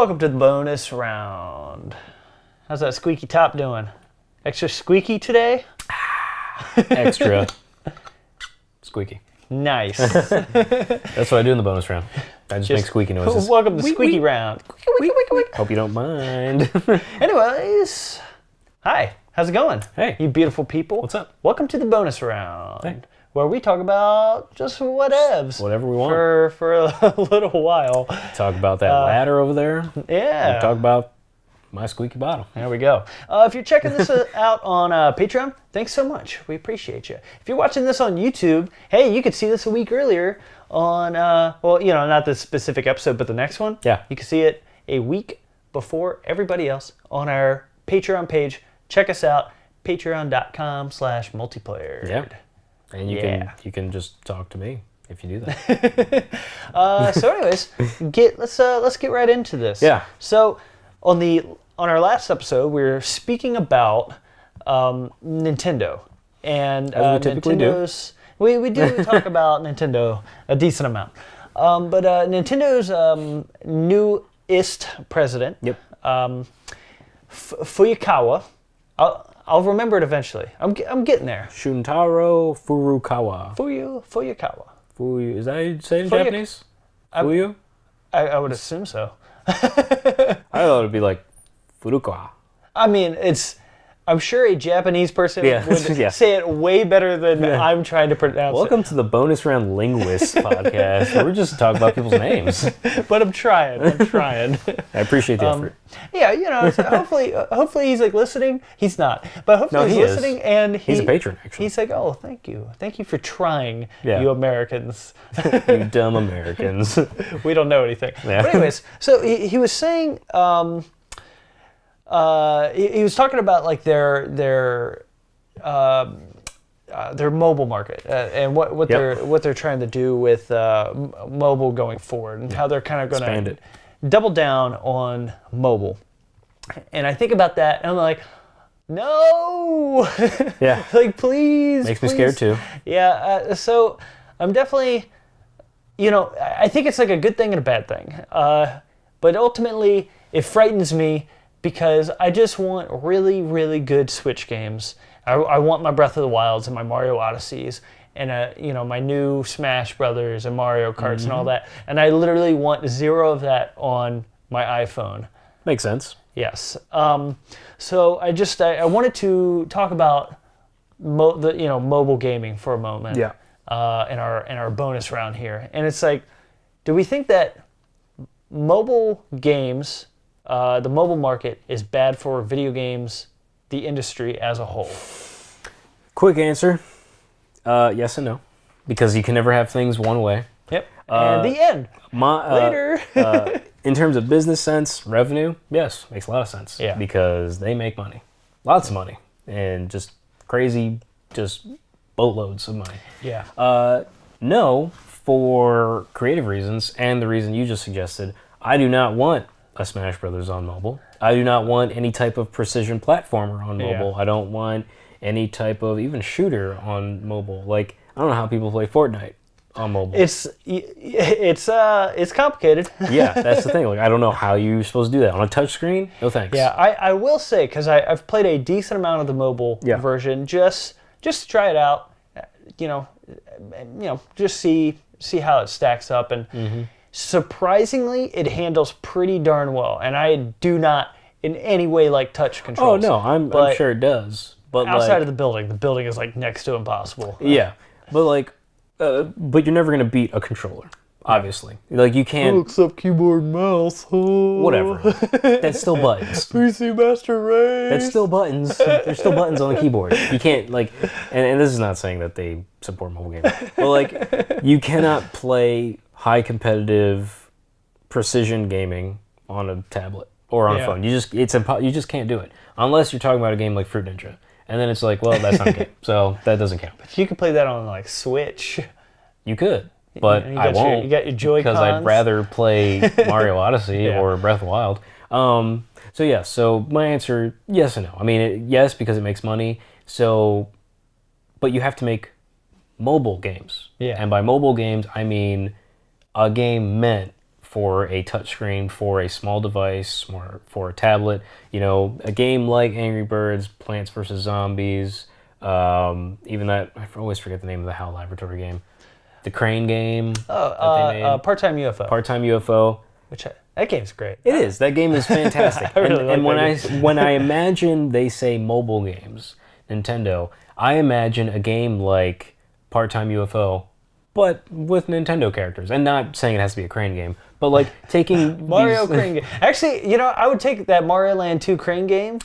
Welcome to the bonus round. How's that squeaky top doing? Extra squeaky today? Extra squeaky. Nice. That's what I do in the bonus round. I just make squeaky noises. Welcome to the squeaky round. Hope you don't mind. Anyways, hi. How's it going? Hey. You beautiful people. What's up? Welcome to the bonus round. Hey. Where we talk about just whatevs. Whatever we want. For a little while. Talk about that ladder over there. Yeah. Talk about my squeaky bottom. There we go. If you're checking this out on Patreon, thanks so much. We appreciate you. If you're watching this on YouTube, hey, you could see this a week earlier on, well, you know, not this specific episode, but the next one. Yeah. You can see it a week before everybody else on our Patreon page. Check us out, patreon.com/multiplayer. Yeah. And you can just talk to me if you do that. So anyways, let's get right into this. Yeah. So on our last episode, we were speaking about Nintendo and As we typically Nintendo's. We do talk about Nintendo a decent amount, but Nintendo's newest president. Yep. Fuyikawa. I'll remember it eventually. I'm getting there. Shuntaro Furukawa. Fuyikawa. Is that how you say it in Japanese? Fuyu? I would assume so. I thought it would be like Furukawa. I mean, I'm sure a Japanese person would say it way better than I'm trying to pronounce Welcome to the Bonus Round Linguist podcast, where we're just talking about people's names. But I'm trying. I appreciate the effort. Yeah, you know, so hopefully he's like listening. He's not, but hopefully he's listening, and he's a patron. Actually, he's like, oh, thank you for trying, Yeah. you Americans. You dumb Americans. We don't know anything. Yeah. But anyways, so he was saying. He was talking about like their mobile market and what they're trying to do with mobile going forward, and how they're kind of going to double down on mobile. And I think about that, and I'm like, no, Yeah, like please, makes me scared too. Yeah, so I'm definitely, you know, I think it's like a good thing and a bad thing, but ultimately it frightens me. Because I just want really, really good Switch games. I want my Breath of the Wilds and my Mario Odysseys and my new Smash Brothers and Mario Karts and all that. And I literally want zero of that on my iPhone. Makes sense. Yes. So I wanted to talk about mobile gaming for a moment. Yeah. In our bonus round here, and it's like, do we think that mobile games? The mobile market is bad for video games, the industry as a whole? Quick answer, yes and no. Because you can never have things one way. Yep. And the end. Later. In terms of business sense, revenue, yes, makes a lot of sense. Yeah. Because they make money. Lots of money. And just crazy, just boatloads of money. Yeah. No, for creative reasons, and the reason you just suggested, I do not want a Smash Brothers on mobile. I do not want any type of precision platformer on mobile. Yeah. I don't want any type of even shooter on mobile. Like, I don't know how people play Fortnite on mobile. It's complicated. Yeah, that's the thing. Like, I don't know how you're supposed to do that on a touch screen. No thanks. Yeah, I will say, because I've played a decent amount of the mobile version just to try it out. Just see how it stacks up, and surprisingly, it handles pretty darn well, and I do not in any way like touch controls. Oh no, I'm sure it does. But outside of the building is like next to impossible. Yeah, but but you're never gonna beat a controller, obviously. Like you can't. Except keyboard and mouse. Whatever. That's still buttons. PC Master Race. That's still buttons. There's still buttons on the keyboard. You can't and this is not saying that they support mobile gaming, but you cannot play high competitive precision gaming on a tablet or on a phone. You just can't do it unless you're talking about a game like Fruit Ninja, and then it's like, well, that's not a game, so that doesn't count. But you could play that on like Switch. You could, but I won't. You got your Joy-Cons. Because I'd rather play Mario Odyssey or Breath of the Wild. So my answer, yes and no. I mean, yes, because it makes money. But you have to make mobile games. Yeah. And by mobile games, I mean a game meant for a touchscreen, for a small device, for a tablet. You know, a game like Angry Birds, Plants vs. Zombies, even that, I always forget the name of the HAL Laboratory game. The crane game that they made. Part-Time UFO. Part-Time UFO. That game's great. It is. That game is fantastic. I really and like when I imagine they say mobile games, Nintendo, I imagine a game like Part-Time UFO, but with Nintendo characters. And not saying it has to be a crane game, but like taking Mario crane game. Actually, you know, I would take that Mario Land 2 crane game.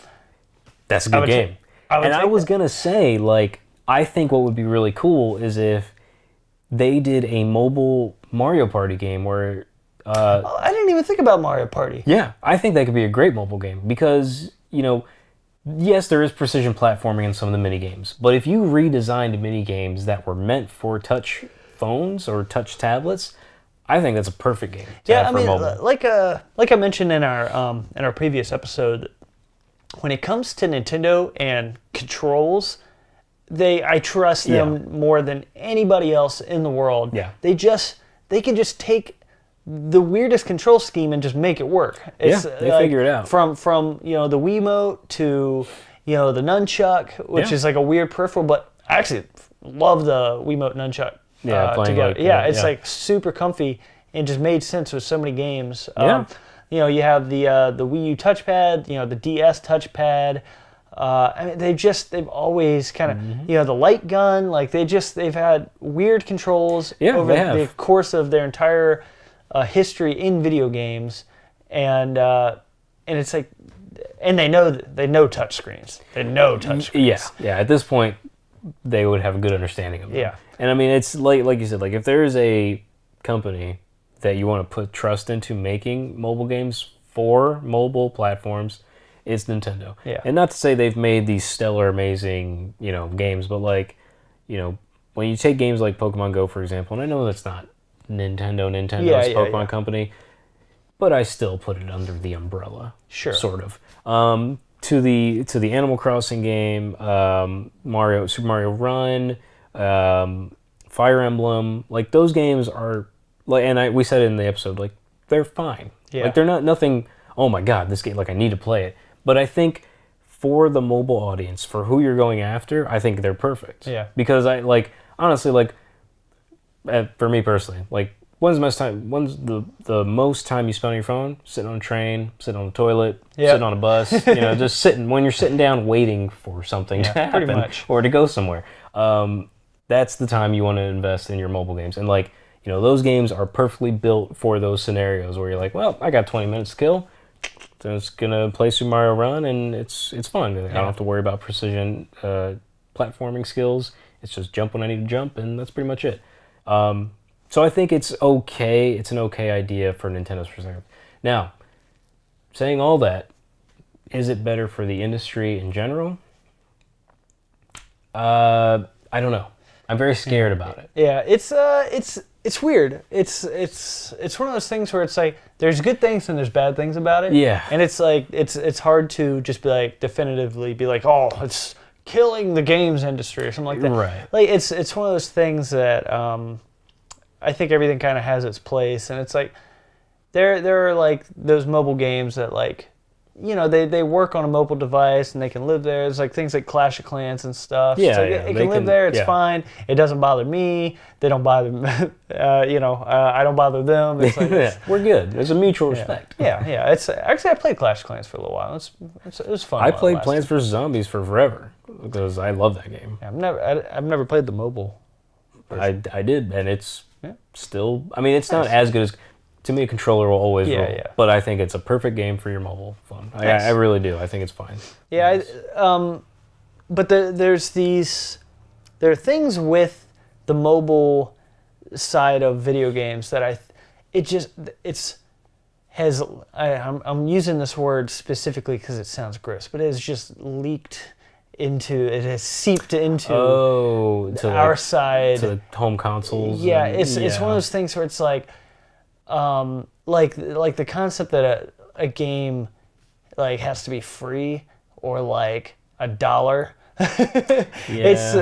That's a good game. I was going to say, like, I think what would be really cool is if they did a mobile Mario Party game where... I didn't even think about Mario Party. Yeah, I think that could be a great mobile game because, you know, yes, there is precision platforming in some of the mini games, but if you redesigned mini games that were meant for touch phones or touch tablets, I think that's a perfect game. Yeah, I mean, like I mentioned in our previous episode, when it comes to Nintendo and controls, I trust them more than anybody else in the world. Yeah. They can just take the weirdest control scheme and just make it work. They figure it out. From you know, the Wiimote to, you know, the nunchuck, which is like a weird peripheral, but I actually love the Wiimote nunchuck. Together. It's like super comfy and just made sense with so many games. You know, you have the Wii U touchpad, you know, the DS touchpad. I mean, they've always kind of, you know, the light gun, like they've had weird controls over the course of their entire history in video games, and it's like, and they know touchscreens. They know touchscreens. Yeah. At this point, they would have a good understanding of them. Yeah. And I mean, it's like you said, like if there is a company that you want to put trust into making mobile games for mobile platforms, it's Nintendo. Yeah. And not to say they've made these stellar, amazing, you know, games, but like, you know, when you take games like Pokemon Go, for example, and I know that's not Nintendo's Pokemon company, but I still put it under the umbrella. Sure. Sort of. To the Animal Crossing game, Super Mario Run, Fire Emblem, like those games are like, and we said it in the episode, like they're fine. Yeah. Like they're not nothing. Oh my God, this game! Like I need to play it. But I think for the mobile audience, for who you're going after, I think they're perfect. Yeah. Because I like honestly like for me personally, like when's the most time you spend on your phone? Sitting on a train, sitting on the toilet, sitting on a bus, you know, just sitting when you're sitting down waiting for something to happen pretty much. or to go somewhere. That's the time you want to invest in your mobile games. And like, you know, those games are perfectly built for those scenarios where you're like, well, I got 20 minutes to kill. So I'm just gonna play Super Mario Run and it's fun. I don't have to worry about precision platforming skills. It's just jump when I need to jump, and that's pretty much it. So I think it's okay. It's an okay idea for Nintendo's perspective. Now, saying all that, is it better for the industry in general? I don't know. I'm very scared about it. Yeah, it's weird. It's one of those things where it's like there's good things and there's bad things about it. Yeah. And it's like it's hard to just be like definitively be like, oh, it's killing the games industry or something like that. Right. Like it's one of those things that I think everything kind of has its place, and it's like there are like those mobile games that, like, you know, they work on a mobile device and they can live there. It's like things like Clash of Clans and stuff. Yeah, it's like, it can live there. It's fine. It doesn't bother me. They don't bother me. You know, I don't bother them. It's like we're good. There's a mutual respect. Yeah. It's actually, I played Clash of Clans for a little while. It was fun. I played Plants vs. Zombies for forever because I love that game. Yeah, I've never played the mobile version. I did, and it's still. I mean, it's not as good as. To me, a controller will always rule. Yeah. But I think it's a perfect game for your mobile phone. I really do. I think it's fine. Yeah, but there are things with the mobile side of video games that I'm using this word specifically because it sounds gross, but it has just it has seeped into our side. To home consoles. Yeah, it's one of those things where it's like, like the concept that a game like has to be free or like $1. It's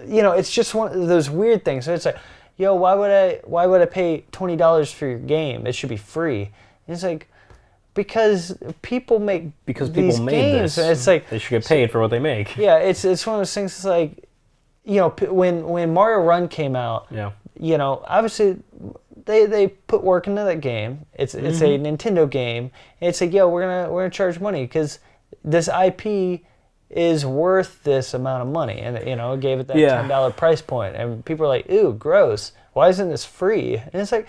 you know, it's just one of those weird things. So it's like, yo, why would I pay $20 for your game? It should be free. And it's like, because people make these games, and it's like they should get paid for what they make. Yeah, it's one of those things. It's like, when Mario Run came out, obviously they put work into that game. It's a Nintendo game. And it's like, yo, we're gonna charge money because this IP is worth this amount of money, and it gave it that $10 price point, and people are like, ooh, gross. Why isn't this free? And it's like,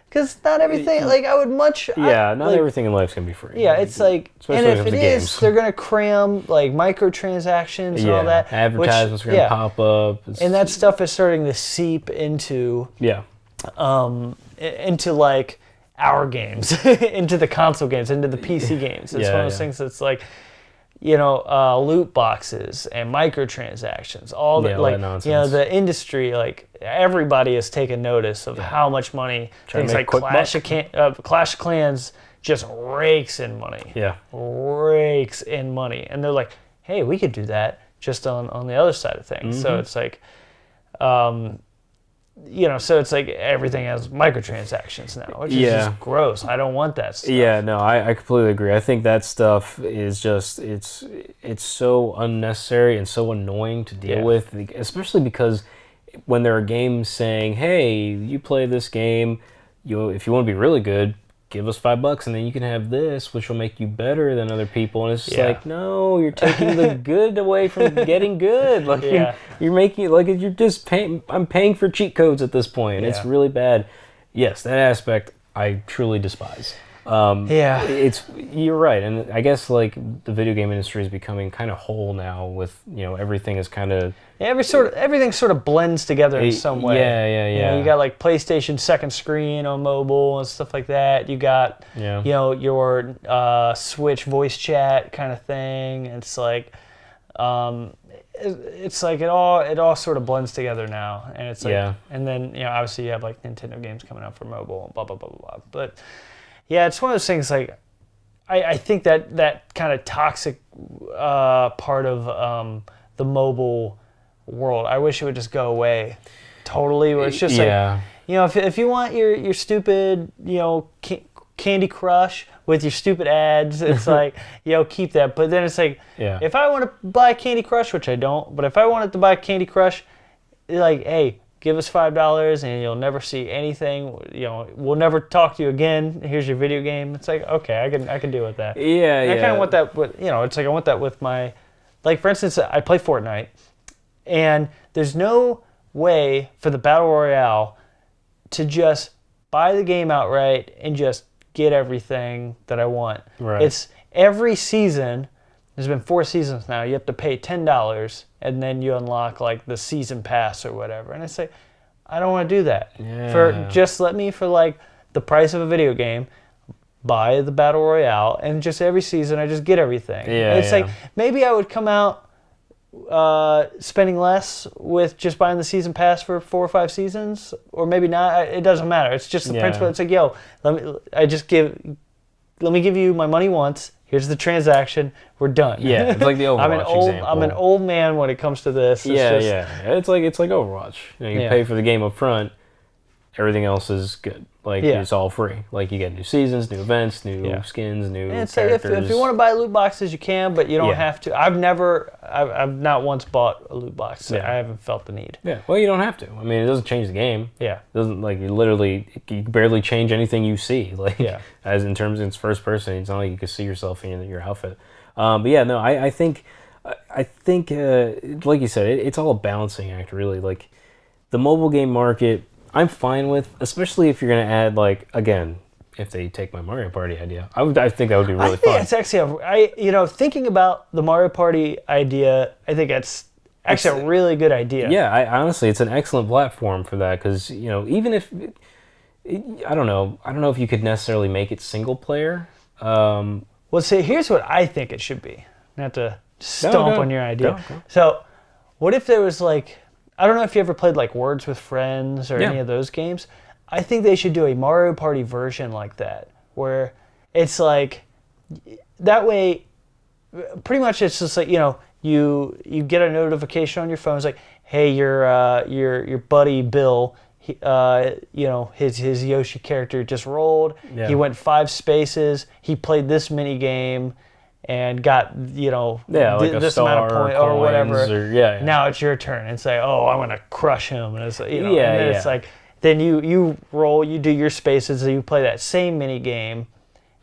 because not everything. Like, I would much. Not everything in life's gonna be free. Yeah, it's like, especially and if it is, games. they're gonna cram like microtransactions and all that. Advertisements are gonna pop up, and that stuff is starting to seep into into like our games, into the console games, into the PC games. It's one of those things that's like, loot boxes and microtransactions, all that, like, the industry, like, everybody has taken notice of how much money things like Clash of Clans just rakes in money. Yeah. Rakes in money. And they're like, hey, we could do that just on the other side of things. Mm-hmm. So it's like, so it's like everything has microtransactions now, which is just gross. I don't want that stuff. Yeah, no, I completely agree. I think that stuff is just, it's so unnecessary and so annoying to deal with, especially because when there are games saying, hey, you play this game, if you want to be really good, give us $5 and then you can have this, which will make you better than other people. And it's just like, no, you're taking the good away from getting good. Like, you're making it like you're just paying. I'm paying for cheat codes at this point. And it's really bad. Yes, that aspect I truly despise. You're right, and I guess like the video game industry is becoming kind of whole now. With everything is kind of everything sort of blends together in some way. Yeah. You got like PlayStation second screen on mobile and stuff like that. You got your Switch voice chat kind of thing. It's like it's like it all sort of blends together now, and it's like and then obviously you have like Nintendo games coming out for mobile and blah blah blah blah blah. But yeah, it's one of those things, like, I think that kind of toxic part of the mobile world, I wish it would just go away totally. Where it's just like, if you want your stupid, Candy Crush with your stupid ads, it's like, keep that. But then it's like, if I want to buy Candy Crush, which I don't, but if I wanted to buy Candy Crush, like, hey, give us $5 and you'll never see anything. We'll never talk to you again. Here's your video game. It's like, okay, I can deal with that. I kind of want that with, it's like I want that with my, like, for instance, I play Fortnite, and there's no way for the Battle Royale to just buy the game outright and just get everything that I want. Right. It's every season. There's been 4 seasons now. You have to pay $10, and then you unlock like the season pass or whatever. And it's like, I don't want to do that. Just let me, for like the price of a video game, buy the Battle Royale, and just every season I just get everything. It's like, maybe I would come out spending less with just buying the season pass for 4 or 5 seasons, or maybe not. It doesn't matter. It's just the principle. It's like, yo, let me give you my money once. Here's the transaction. We're done. Yeah, it's like the Overwatch example. I'm an old man when it comes to this. It's like Overwatch. You pay for the game up front. Everything else is good. Like, it's all free. Like, you get new seasons, new events, new skins, new characters. Like, if you want to buy loot boxes, you can, but you don't have to. I've not once bought a loot box. So I haven't felt the need. Yeah, well, you don't have to. I mean, it doesn't change the game. Yeah. It doesn't, like, you barely change anything you see. Like, as in terms of it's first person, it's not like you can see yourself in your outfit. But yeah, no, I think, like you said, it's all a balancing act, really. Like, the mobile game market, I'm fine with, especially if you're going to add, like, again, if they take my Mario Party idea, I think that would be really fun. It's actually, thinking about the Mario Party idea, I think it's actually a really good idea. Yeah, honestly, it's an excellent platform for that, because, even if, I don't know if you could necessarily make it single player. Well, see, here's what I think it should be. Not to stomp on your idea. Go. So, what if there was, like, I don't know if you ever played like Words with Friends or any of those games. I think they should do a Mario Party version like that, where it's like, that way, pretty much it's just like, you get a notification on your phone. It's like, hey, your buddy Bill, his Yoshi character just rolled. Yeah. He went 5 spaces. He played this mini game and got like a this star amount of points or or whatever. coins yeah. Now it's your turn. And say, oh, I'm gonna crush him. And it's and then it's like then you roll, you do your spaces, and you play that same mini game.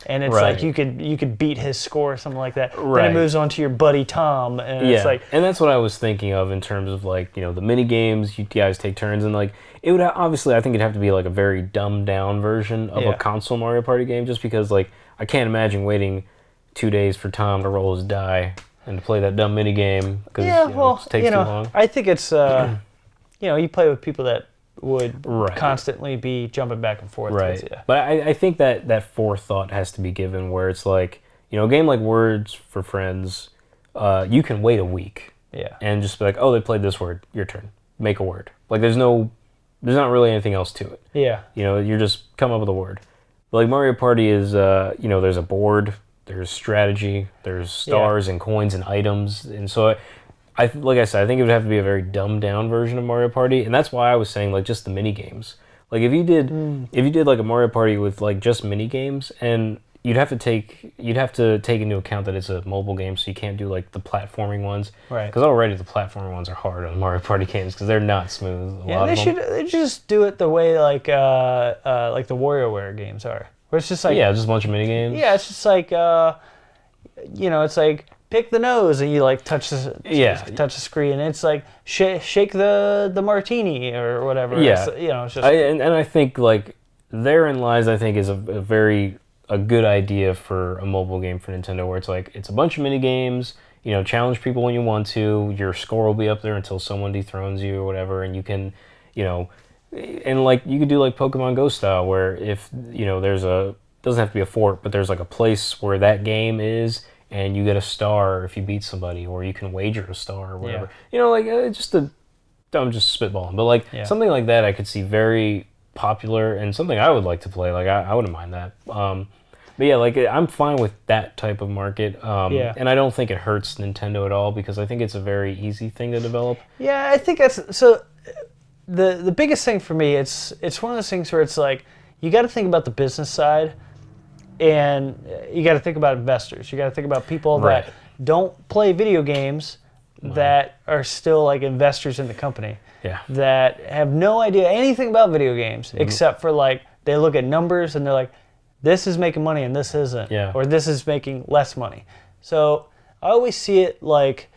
And it's like you could beat his score or something like that. Right. Then it moves on to your buddy Tom, and it's like, and that's what I was thinking of in terms of like the mini games. You guys take turns, and like it would obviously I think it'd have to be like a very dumbed down version of a console Mario Party game, just because like I can't imagine waiting 2 days for Tom to roll his die and to play that dumb mini game because it takes too long. I think it's you play with people that would constantly be jumping back and forth. Right. With you. But I think that forethought has to be given where it's like, a game like Words for Friends, you can wait a week. Yeah. And just be like, oh, they played this word, your turn. Make a word. Like there's not really anything else to it. Yeah. You're just come up with a word. But like Mario Party is, there's a board, there's strategy, there's stars and coins and items. And so like I said, I think it would have to be a very dumbed down version of Mario Party, and that's why I was saying like just the mini games. Like if you did like a Mario Party with like just mini games, and you'd have to take into account that it's a mobile game, so you can't do like the platforming ones, right? Because already the platforming ones are hard on Mario Party games because they're not smooth. They should just do it the way like the WarioWare games are, where it's just like just a bunch of mini games. Yeah, it's just like it's like pick the nose, and you like touch the screen, and it's like shake the martini or whatever. Yeah, it's just. And I think like therein lies, I think, is a good idea for a mobile game for Nintendo, where it's like it's a bunch of mini games. Challenge people when you want to. Your score will be up there until someone dethrones you or whatever, and you can, and like you could do like Pokemon Go style, where if there's doesn't have to be a fort, but there's like a place where that game is. And you get a star if you beat somebody, or you can wager a star or whatever. I'm just spitballing, but like something like that I could see very popular and something I would like to play. Like I wouldn't mind that. But yeah, like I'm fine with that type of market. And I don't think it hurts Nintendo at all because I think it's a very easy thing to develop. Yeah, I think that's so. The biggest thing for me, it's one of those things where it's like you got to think about the business side. And you got to think about investors. You got to think about people that don't play video games that are still like investors in the company. Yeah. That have no idea anything about video games except for like they look at numbers and they're like, this is making money and this isn't. Yeah. Or this is making less money. So I always see it like,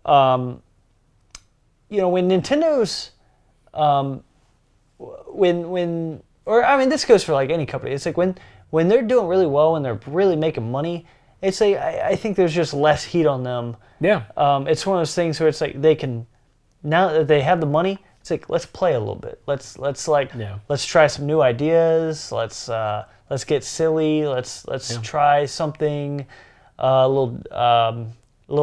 when Nintendo's, this goes for like any company. It's like when they're doing really well and they're really making money, it's like I think there's just less heat on them. Yeah. It's one of those things where it's like they can, now that they have the money, it's like let's play a little bit. Let's try some new ideas. Let's get silly. Let's try something a little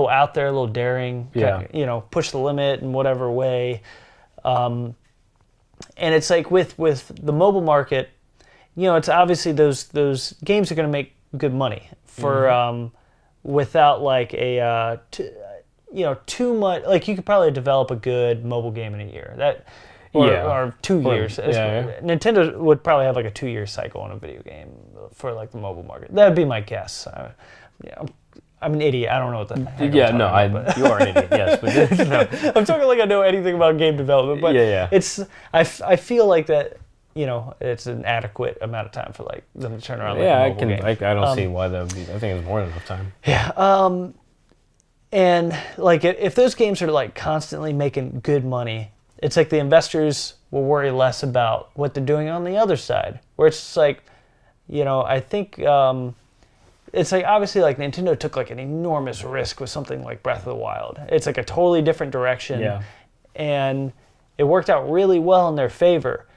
out there, a little daring. Yeah. Push the limit in whatever way. And it's like with the mobile market. It's obviously those games are going to make good money for without like a too much. Like you could probably develop a good mobile game in a year or 2 years. Nintendo would probably have like a 2-year cycle on a video game for like the mobile market. That'd be my guess. I'm an idiot. I don't know what the heck I'm talking about, you are an idiot. Yes, but no. I'm talking like I know anything about game development, but it's I feel like that. It's an adequate amount of time for like them to turn around. I don't see why that would be. I think it's more than enough time. Yeah. And like if those games are like constantly making good money, it's like the investors will worry less about what they're doing on the other side. Where it's like, I think it's like obviously like Nintendo took like an enormous risk with something like Breath of the Wild. It's like a totally different direction. Yeah. And it worked out really well in their favor.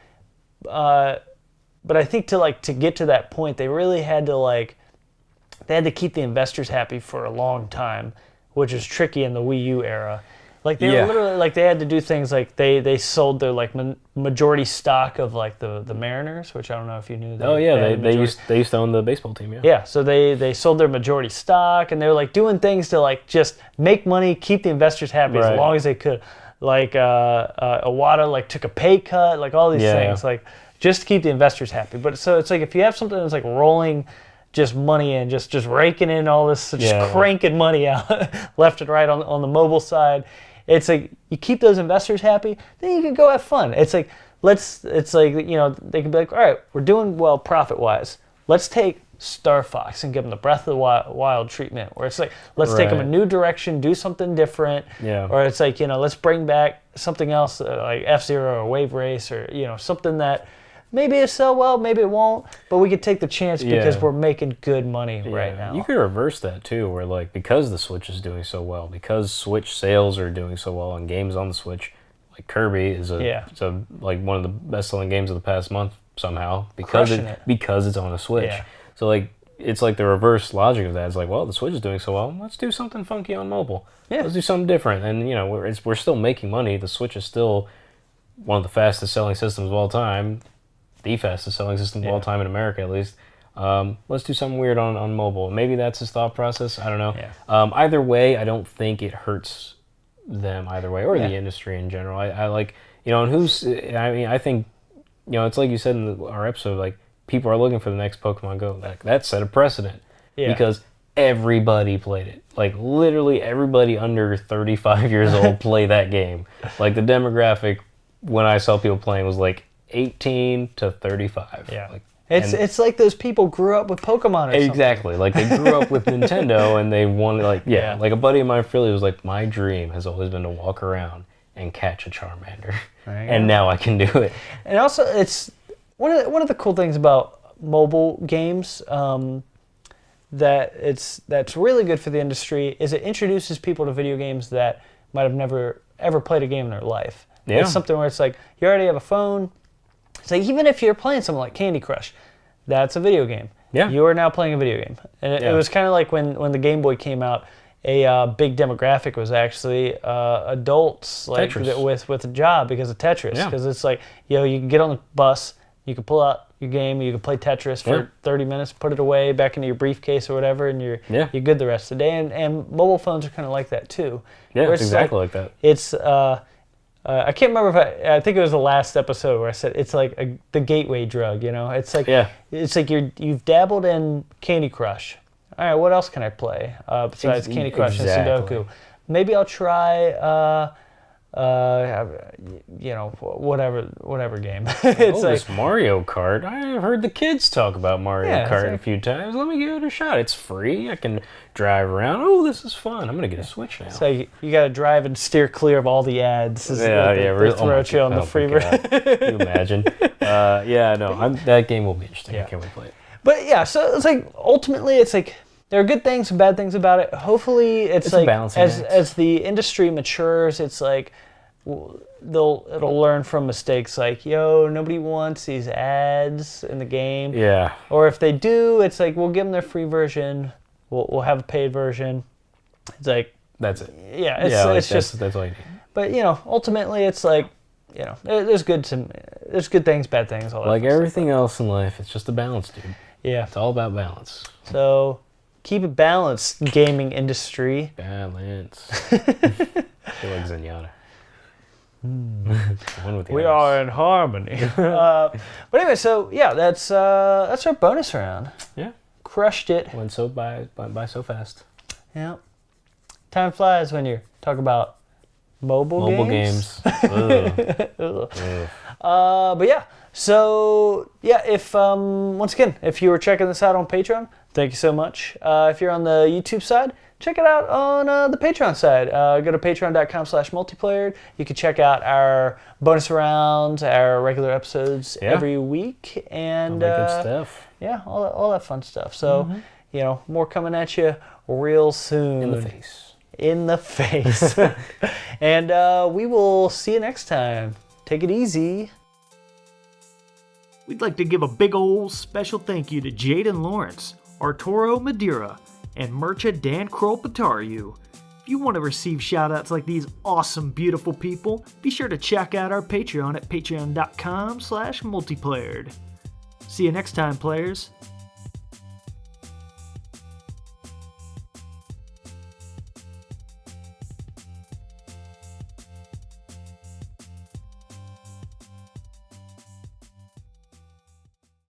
But I think to get to that point, they really had to keep the investors happy for a long time, which is tricky in the Wii U era. Like they were literally like they had to do things like they sold their like majority stock of like the Mariners, which I don't know if you knew. They used to own the baseball team. Yeah, so they sold their majority stock, and they were like doing things to like just make money, keep the investors happy as long as they could. like Iwata like took a pay cut, like all these things, like just to keep the investors happy. But so it's like if you have something that's like rolling just money in, just raking in all this, just cranking money out left and right on the mobile side, it's like you keep those investors happy, then you can go have fun. It's like it's like, you know, they can be like, all right, we're doing well profit wise. Let's take Star Fox and give them the Breath of the Wild treatment, where it's like, let's take them a new direction, do something different. Or it's like, you know, let's bring back something else like F-Zero or Wave Race, or, you know, something that maybe it'll sell well, maybe it won't, but we could take the chance because we're making good money right now. You could reverse that too, where like, because the Switch is doing so well, because Switch sales are doing so well and games on the Switch, like Kirby is like one of the best-selling games of the past month somehow because it's on a Switch. So like, it's like the reverse logic of that. It's like, well, the Switch is doing so well, let's do something funky on mobile. Let's do something different. And you know, we're still making money. The Switch is still one of the fastest-selling systems of all time, the fastest-selling system of all time in America, at least. Let's do something weird on mobile. Maybe that's his thought process. I don't know. Either way, I don't think it hurts them either way, or the industry in general. I like, you know, and I think, you know, it's like you said in our episode, like, people are looking for the next Pokemon Go. That set a precedent because everybody played it. Like, literally everybody under 35 years old play that game. Like, the demographic when I saw people playing was like 18 to 35. Like, it's like those people grew up with Pokemon or something. Exactly. Like, they grew up with Nintendo and they wanted, like, like a buddy of mine, Philly, was like, my dream has always been to walk around and catch a Charmander. And now I can do it. And also, it's one of the cool things about mobile games that's really good for the industry is it introduces people to video games that might have never ever played a game in their life. It's something where it's like, you already have a phone. It's like, even if you're playing something like Candy Crush, that's a video game. You are now playing a video game. And it was kind of like when the Game Boy came out, a big demographic was actually adults, like with a job because of Tetris. Because it's like, you know, you can get on the bus, you can pull out your game, you can play Tetris for 30 minutes, put it away back into your briefcase or whatever, and you're good the rest of the day. And mobile phones are kind of like that too. It's exactly like that. It's I can't remember if I think it was the last episode where I said it's like the gateway drug, you know? It's like it's like you've dabbled in Candy Crush. All right, what else can I play besides Candy Crush and Sudoku? Maybe I'll try you know, whatever game. It's this Mario Kart. I've heard the kids talk about Mario Kart a few times. Let me give it a shot. It's free. I can drive around. Oh, this is fun. I'm gonna get a Switch now. So you gotta drive and steer clear of all the ads. They throw you on the free version. Can you imagine? That game will be interesting. I can't wait to play it. But yeah, so it's like, ultimately, it's like, there are good things and bad things about it. Hopefully, it's like, as the industry matures, it's like, it'll learn from mistakes. Like, yo, nobody wants these ads in the game. Or if they do, it's like, we'll give them their free version. We'll have a paid version. It's like, that's it. That's all you need. But you know, ultimately, it's like, you know, there's good things, bad things, all that. Like everything else in life, it's just a balance, dude. It's all about balance. So keep it balanced, gaming industry. Balance. I feel like Zenyatta. We are in harmony. But anyway, so yeah, that's our bonus round. Crushed it. Went by so fast. Yeah. Time flies when you talk about mobile games. But yeah. So yeah, if once again, if you were checking this out on Patreon, thank you so much. If you're on the YouTube side, check it out on the Patreon side. Go to patreon.com/multiplayer. You can check out our bonus rounds, our regular episodes every week, and good stuff. Yeah, all that fun stuff. So you know, more coming at you real soon. In the face. And we will see you next time. Take it easy. We'd like to give a big ol' special thank you to Jaden Lawrence, Arturo Madeira, and Murcha Dan Krolpataru. If you want to receive shoutouts like these awesome, beautiful people, be sure to check out our Patreon at patreon.com/multiplayered. See you next time, players.